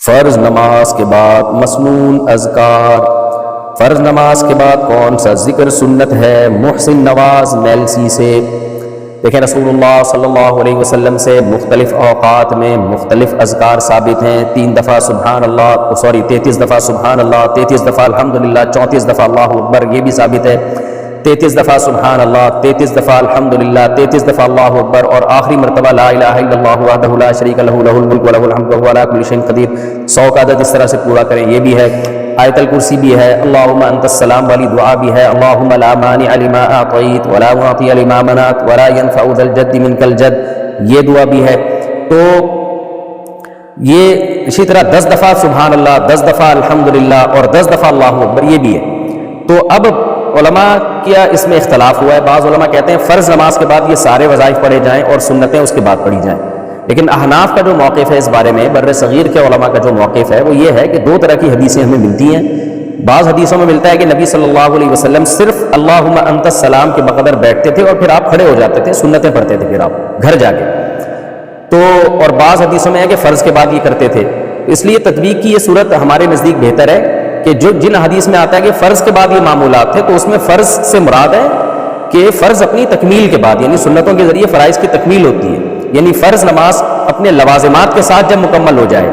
فرض نماز کے بعد مسنون اذکار، فرض نماز کے بعد کون سا ذکر سنت ہے؟ محسن نواز میلسی سے دیکھیں رسول اللہ صلی اللہ علیہ وسلم سے مختلف اوقات میں مختلف اذکار ثابت ہیں. 3 دفعہ سبحان اللہ 33 دفعہ سبحان اللہ، 33 دفعہ الحمدللہ، 34 دفعہ اللہ اکبر، یہ بھی ثابت ہے. 33 دفعہ سبحان اللہ، 33 دفعہ الحمدللہ، 33 دفعہ اللہ اکبر، اور آخری مرتبہ لا الہ الا اللہ وحدہ لا شریک لہ لہ الملک ولہ الحمد وہو علی کل شیء قدیر. 100 کا عدد اس طرح سے پورا کریں، یہ بھی ہے. آیت الکرسی بھی ہے، اللہم انت السلام والی دعا بھی ہے، اللہم لا مانع لما اعطیت ولا معطی لما منعت ولا ينفع ذا الجد منک الجد، یہ دعا بھی ہے. تو یہ اسی طرح 10 دفعہ سبحان اللہ، 10 دفعہ الحمدللہ اور 10 دفعہ اللہ اکبر، یہ بھی ہے. تو اب علماء کیا اس میں اختلاف ہوا ہے. بعض علماء کہتے ہیں فرض نماز کے بعد یہ سارے وظائف پڑھے جائیں اور سنتیں اس کے بعد پڑھی جائیں. لیکن احناف کا جو موقف ہے اس بارے میں، بر صغیر کے علماء کا جو موقف ہے وہ یہ ہے کہ 2 طرح کی حدیثیں ہمیں ملتی ہیں. بعض حدیثوں میں ملتا ہے کہ نبی صلی اللہ علیہ وسلم صرف اللہم انت السلام کے بقدر بیٹھتے تھے اور پھر آپ کھڑے ہو جاتے تھے، سنتیں پڑھتے تھے پھر آپ گھر جا کے. تو اور بعض حدیثوں میں ہے کہ فرض کے بعد یہ کرتے تھے. اس لیے تطبیق کی یہ صورت ہمارے نزدیک بہتر ہے کہ جن حدیث میں آتا ہے کہ فرض کے بعد یہ معمولات تھے، تو اس میں فرض سے مراد ہے کہ فرض اپنی تکمیل کے بعد، یعنی سنتوں کے ذریعے فرائض کی تکمیل ہوتی ہے. یعنی فرض نماز اپنے لوازمات کے ساتھ جب مکمل ہو جائے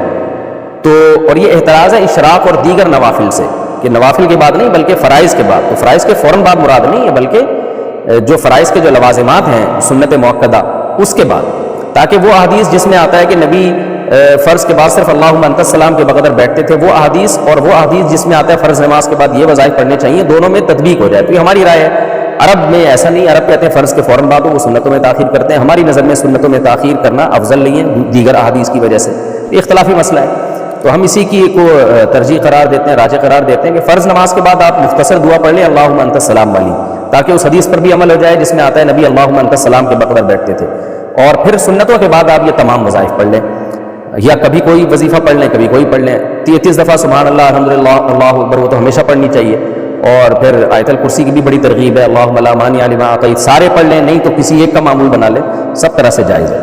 تو، اور یہ احتراز ہے اشراق اور دیگر نوافل سے، کہ نوافل کے بعد نہیں بلکہ فرائض کے بعد. تو فرائض کے فوراً بعد مراد نہیں ہے، بلکہ جو فرائض کے جو لوازمات ہیں سنت موقدہ اس کے بعد. تاکہ وہ احادیث جس میں آتا ہے کہ نبی فرض کے بعد صرف اللہم انت السلام کے بقدر بیٹھتے تھے، وہ احادیث اور وہ احادیث جس میں آتا ہے فرض نماز کے بعد یہ وظائف پڑھنے چاہیے، دونوں میں تطبیق ہو جائے. تو یہ ہماری رائے ہے. عرب میں ایسا نہیں، عرب کہتے ہیں فرض کے فوراً بعد وہ سنتوں میں تاخیر کرتے ہیں. ہماری نظر میں سنتوں میں تاخیر کرنا افضل نہیں ہے دیگر احادیث کی وجہ سے. یہ اختلافی مسئلہ ہے، تو ہم اسی کی کو ترجیح قرار دیتے ہیں، راجح قرار دیتے ہیں کہ فرض نماز کے بعد آپ مختصر دعا پڑھ لیں اللہم انت السلام والی، تاکہ اس حدیث پر بھی عمل ہو جائے جس میں آتا ہے نبی اللہم انت السلام کے بقدر بیٹھتے تھے. اور پھر سنتوں کے بعد آپ یہ تمام وظائف پڑھ لیں، یا کبھی کوئی وظیفہ پڑھ لیں کبھی کوئی پڑھ لیں. 33 دفعہ سبحان اللہ الحمدللہ اللہ اکبر وہ تو ہمیشہ پڑھنی چاہیے. اور پھر آیت الکرسی کی بھی بڑی ترغیب ہے، اللہم لا مانع لما اعطیت، سارے پڑھ لیں، نہیں تو کسی ایک کا معمول بنا لیں، سب طرح سے جائز ہے.